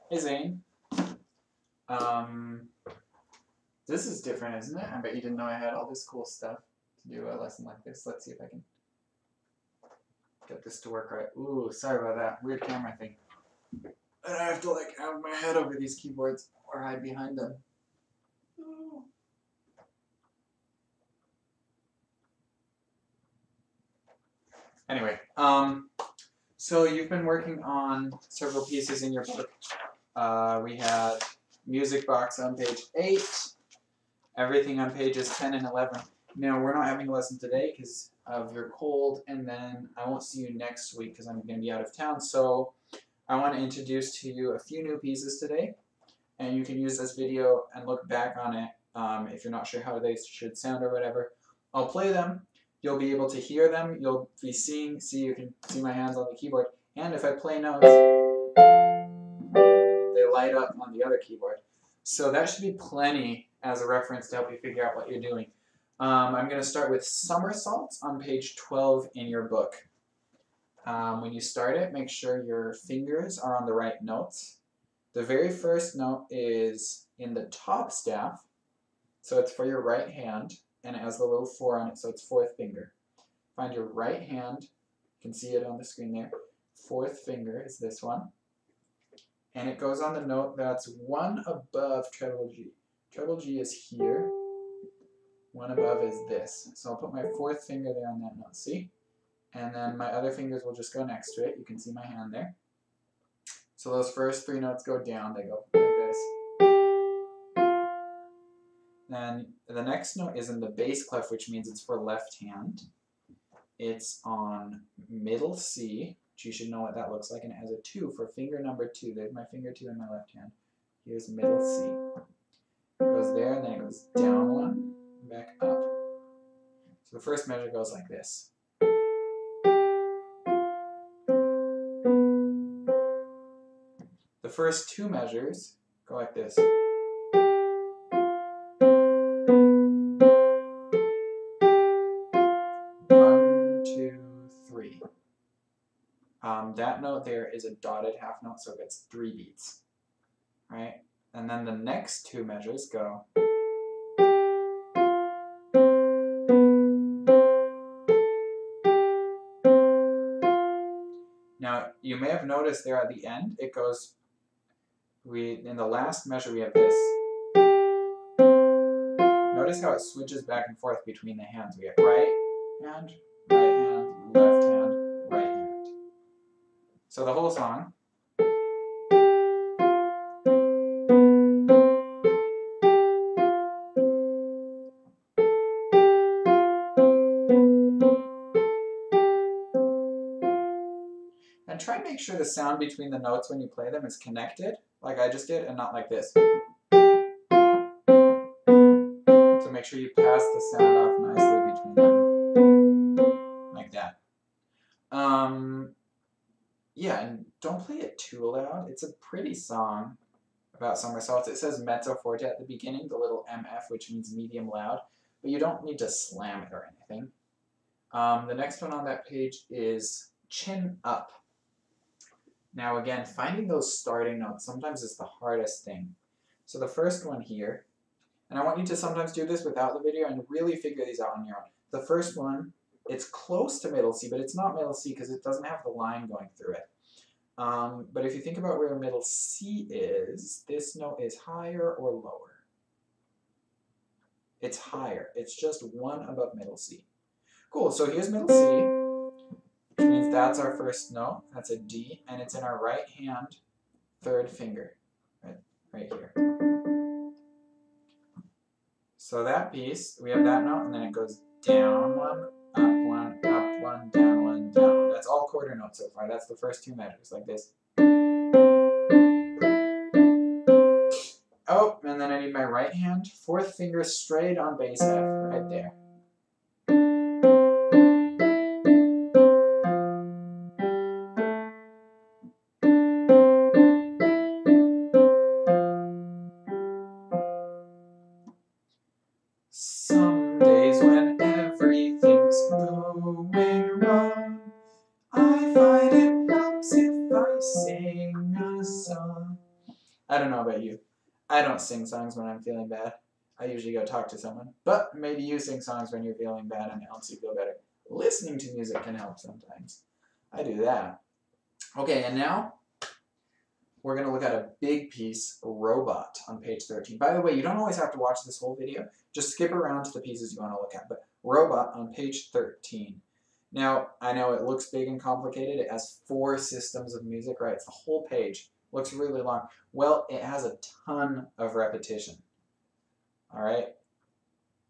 Hey Zane. This is different, isn't it? I bet you didn't know I had all this cool stuff to do a lesson like this. Let's see if I can get this to work right. Ooh, sorry about that. Weird camera thing. And I have to like have my head over these keyboards or hide behind them. Ooh. Anyway, so you've been working on several pieces in your book. We had music box on page 8. Everything on pages 10 and 11. Now, we're not having a lesson today because of your cold, and then I won't see you next week because I'm going to be out of town. So I want to introduce to you a few new pieces today, and you can use this video and look back on it if you're not sure how they should sound or whatever. I'll play them. You'll be able to hear them. You'll be you can see my hands on the keyboard. And if I play notes, they light up on the other keyboard. So that should be plenty as a reference to help you figure out what you're doing. I'm going to start with somersaults on page 12 in your book. When you start it, make sure your fingers are on the right notes. The very first note is in the top staff, so it's for your right hand, and it has the little 4 on it, so it's 4th finger. Find your right hand, you can see it on the screen there. 4th finger is this one. And it goes on the note that's 1 above treble G. Treble G is here. 1 above is this. So I'll put my 4th finger there on that note, see? And then my other fingers will just go next to it. You can see my hand there. So those first 3 notes go down. They go like this. Then the next note is in the bass clef, which means it's for left hand. It's on middle C, which you should know what that looks like, and it has a 2 for finger number 2. There's my finger 2 in my left hand. Here's middle C. It goes there, and then it goes down 1, back up. So the first measure goes like this. The first 2 measures go like this. 1, 2, 3. That note there is a dotted half note, so it gets 3 beats, right? And then the next 2 measures go. Now, you may have noticed there at the end, it goes, in the last measure we have this. Notice how it switches back and forth between the hands. We get right hand, left hand, right hand. So the whole song. And try and make sure the sound between the notes when you play them is connected, like I just did, and not like this. So make sure you pass the sound off nicely between them. Like that. Yeah, and don't play it too loud. It's a pretty song about somersaults. It says mezzo forte at the beginning, the little MF, which means medium loud, but you don't need to slam it or anything. The next one on that page is chin up. Now again, finding those starting notes sometimes is the hardest thing. So the first one here, and I want you to sometimes do this without the video and really figure these out on your own. The first one, it's close to middle C, but it's not middle C because it doesn't have the line going through it. But if you think about where middle C is, this note is higher or lower? It's higher. It's just 1 above middle C. Cool, so here's middle C, which means that's our first note. That's a D, and it's in our right hand, 3rd finger, right here. So that piece, we have that note, and then it goes down 1, up 1, up 1, down 1, down 1. That's all quarter notes so far. That's the first 2 measures, like this. Oh, and then I need my right hand, 4th finger straight on bass F, right there. Some days when everything's going wrong, I find it helps if I sing a song. I don't know about you. I don't sing songs when I'm feeling bad. I usually go talk to someone. But maybe you sing songs when you're feeling bad and it helps you feel better. Listening to music can help sometimes. I do that. Okay, and now we're going to look at a big piece, Robot, on page 13. By the way, you don't always have to watch this whole video. Just skip around to the pieces you want to look at. But Robot on page 13. Now, I know it looks big and complicated. It has 4 systems of music, right? It's the whole page. Looks really long. Well, it has a ton of repetition. All right?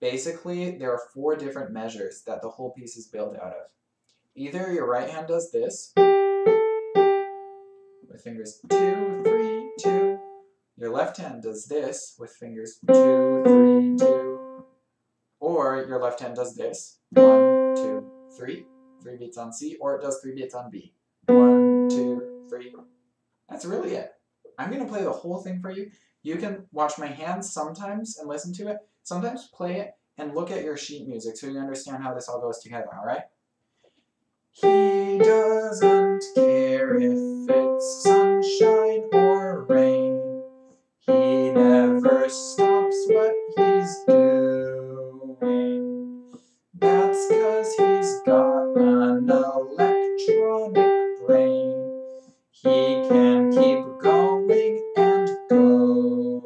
Basically, there are 4 different measures that the whole piece is built out of. Either your right hand does this, with fingers 2, 3, 2. Your left hand does this, with fingers 2, 3, 2. Or your left hand does this, 1, 2, 3. 3 beats on C, or it does 3 beats on B. 1, 2, 3. That's really it. I'm going to play the whole thing for you. You can watch my hands sometimes and listen to it. Sometimes play it and look at your sheet music so you understand how this all goes together, alright? He doesn't care if it's sunshine or rain. He never stops what he's doing. That's 'cause he's got an electronic brain. He can keep going and going.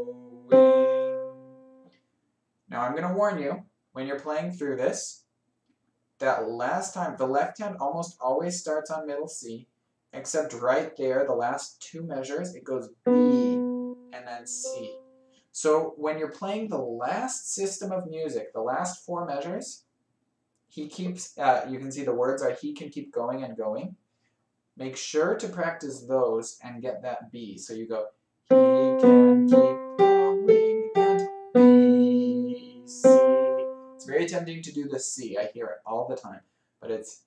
Now I'm going to warn you, when you're playing through this, that last time, the left hand almost always starts on middle C, except right there, the last 2 measures, it goes B and then C. So when you're playing the last system of music, the last 4 measures, he keeps, you can see the words are he can keep going and going. Make sure to practice those and get that B. So you go, he can keep going and B, C. It's very tempting to do the C. I hear it all the time. But it's...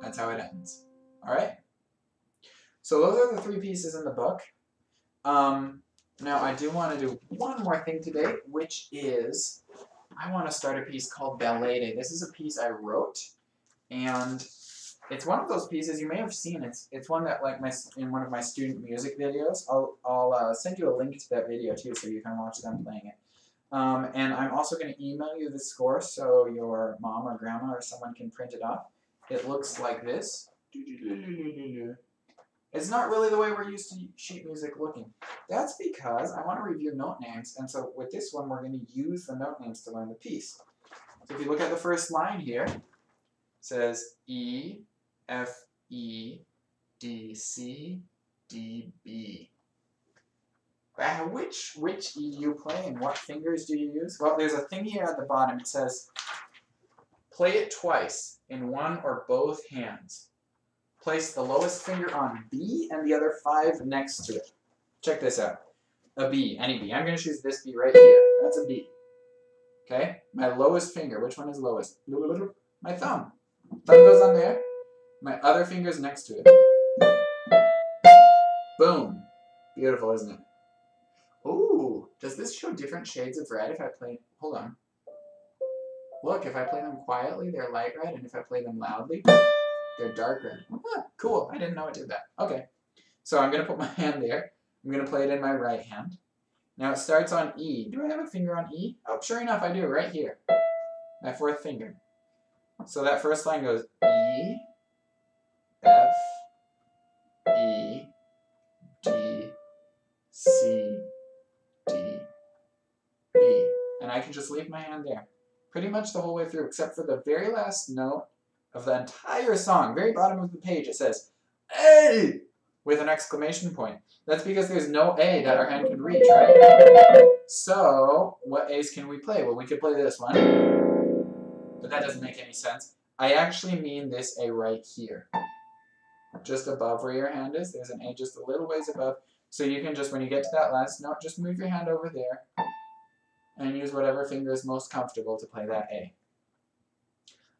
That's how it ends. Alright? So those are the 3 pieces in the book. Now I do want to do one more thing today, which is I want to start a piece called Ballet Day. This is a piece I wrote, and it's one of those pieces you may have seen. It's one that in one of my student music videos. I'll send you a link to that video too, so you can watch them playing it. And I'm also going to email you the score so your mom or grandma or someone can print it off. It looks like this. It's not really the way we're used to sheet music looking. That's because I want to review note names, and so with this one we're going to use the note names to learn the piece. So if you look at the first line here, it says E, F, E, D, C, D, B. Which E do you play and what fingers do you use? Well, there's a thing here at the bottom. It says, play it twice in one or both hands. Place the lowest finger on B and the other 5 next to it. Check this out. A B, any B. I'm going to choose this B right here. That's a B. Okay? My lowest finger. Which one is lowest? My thumb. Thumb goes on there. My other finger's next to it. Boom. Beautiful, isn't it? Ooh. Does this show different shades of red if I play... Hold on. Look, if I play them quietly, they're light red, and if I play them loudly... they're dark red. Ah, cool. I didn't know it did that. Okay. So I'm going to put my hand there. I'm going to play it in my right hand. Now it starts on E. Do I have a finger on E? Oh, sure enough, I do. Right here. My 4th finger. So that first line goes E, F, E, D, C, D, B. And I can just leave my hand there. Pretty much the whole way through, except for the very last note of the entire song, very bottom of the page, it says, A! With an exclamation point. That's because there's no A that our hand can reach, right? So, what A's can we play? Well, we could play this one, but that doesn't make any sense. I actually mean this A right here. Just above where your hand is, there's an A just a little ways above. So you can just, when you get to that last note, just move your hand over there and use whatever finger is most comfortable to play that A.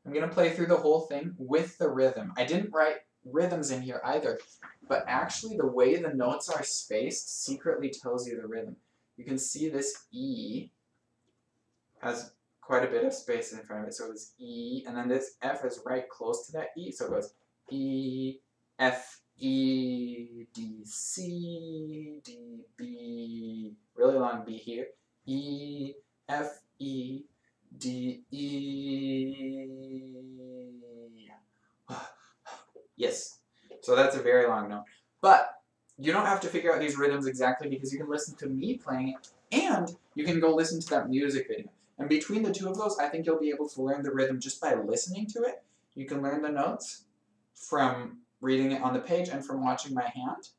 I'm going to play through the whole thing with the rhythm. I didn't write rhythms in here either, but actually the way the notes are spaced secretly tells you the rhythm. You can see this E has quite a bit of space in front of it, so it's E, and then this F is right close to that E, so it goes E, F, E, D, C, D, B, really long B here, E, F, E, D, E. Yes. So that's a very long note. But you don't have to figure out these rhythms exactly because you can listen to me playing it and you can go listen to that music video. And between the two of those, I think you'll be able to learn the rhythm just by listening to it. You can learn the notes from reading it on the page and from watching my hand.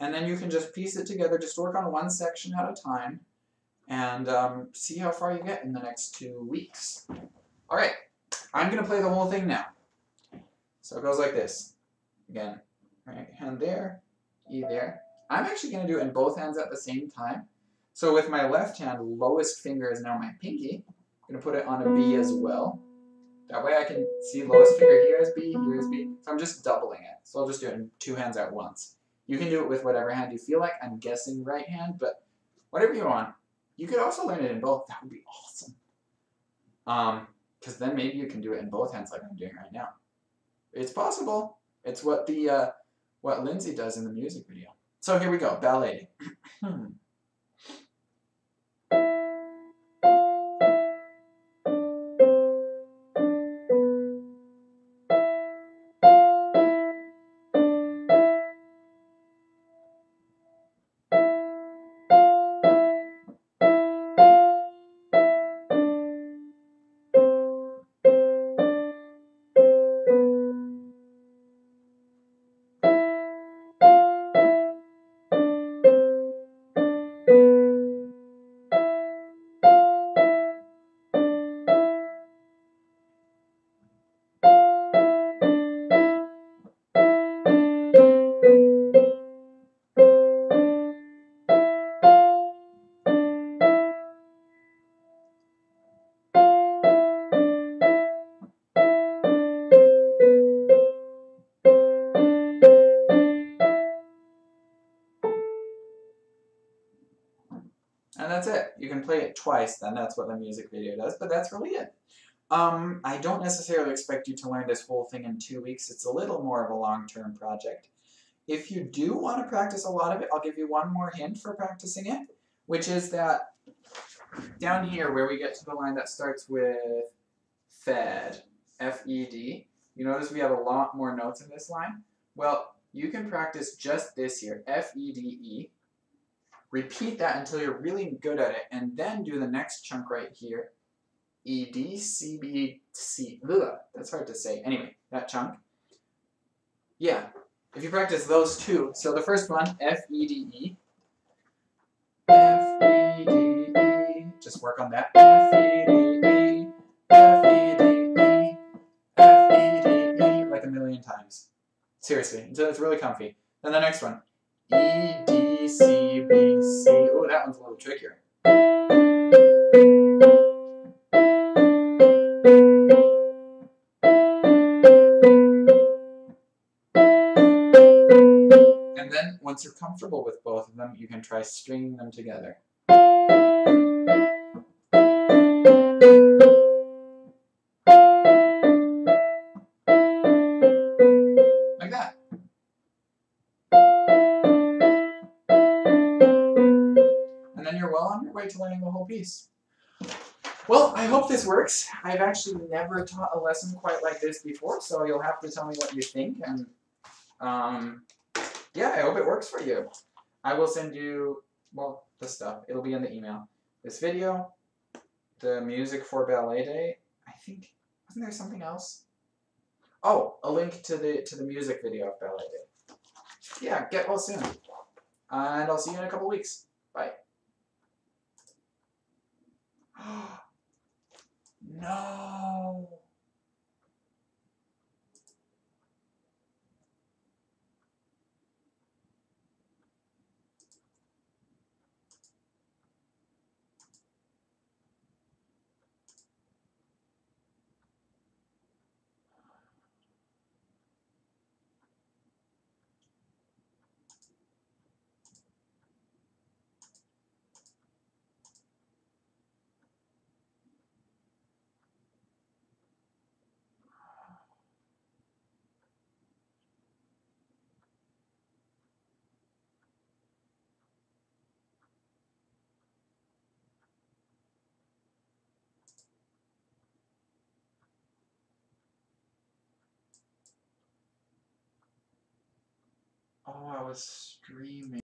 And then you can just piece it together, just work on one section at a time, and see how far you get in the next 2 weeks. All right, I'm going to play the whole thing now. So it goes like this. Again, right hand there, E there. I'm actually going to do it in both hands at the same time. So with my left hand, lowest finger is now my pinky. I'm going to put it on a B as well. That way I can see lowest finger here is B, here is B. So I'm just doubling it. So I'll just do it in 2 hands at once. You can do it with whatever hand you feel like. I'm guessing right hand, but whatever you want. You could also learn it in both. That would be awesome. Because then maybe you can do it in both hands like I'm doing right now. It's possible. It's what what Lindsay does in the music video. So here we go, ballet. And that's it. You can play it twice, then that's what the music video does, but that's really it. I don't necessarily expect you to learn this whole thing in 2 weeks. It's a little more of a long-term project. If you do want to practice a lot of it, I'll give you one more hint for practicing it, which is that down here where we get to the line that starts with Fed, F-E-D, you notice we have a lot more notes in this line? Well, you can practice just this here, F-E-D-E. Repeat that until you're really good at it, and then do the next chunk right here, E-D-C-B-C. That's hard to say. Anyway, that chunk. Yeah, if you practice those two, so the first one, F-E-D-E, F-E-D-E, just work on that, F-E-D-E, F-E-D-E, F-E-D-E, like a million times. Seriously, until it's really comfy. Then the next one, E-D-C-B-C. Oh, that one's a little trickier. And then, once you're comfortable with both of them, you can try stringing them together. Like that. And then you're well on your way to learning the whole piece. Well, I hope this works. I've actually never taught a lesson quite like this before, so you'll have to tell me what you think. And yeah, I hope it works for you. I will send you, well, the stuff. It'll be in the email. This video, the music for Ballet Day. I think, wasn't there something else? Oh, a link to the music video of Ballet Day. Yeah, get well soon. And I'll see you in a couple weeks. Bye. No. was streaming.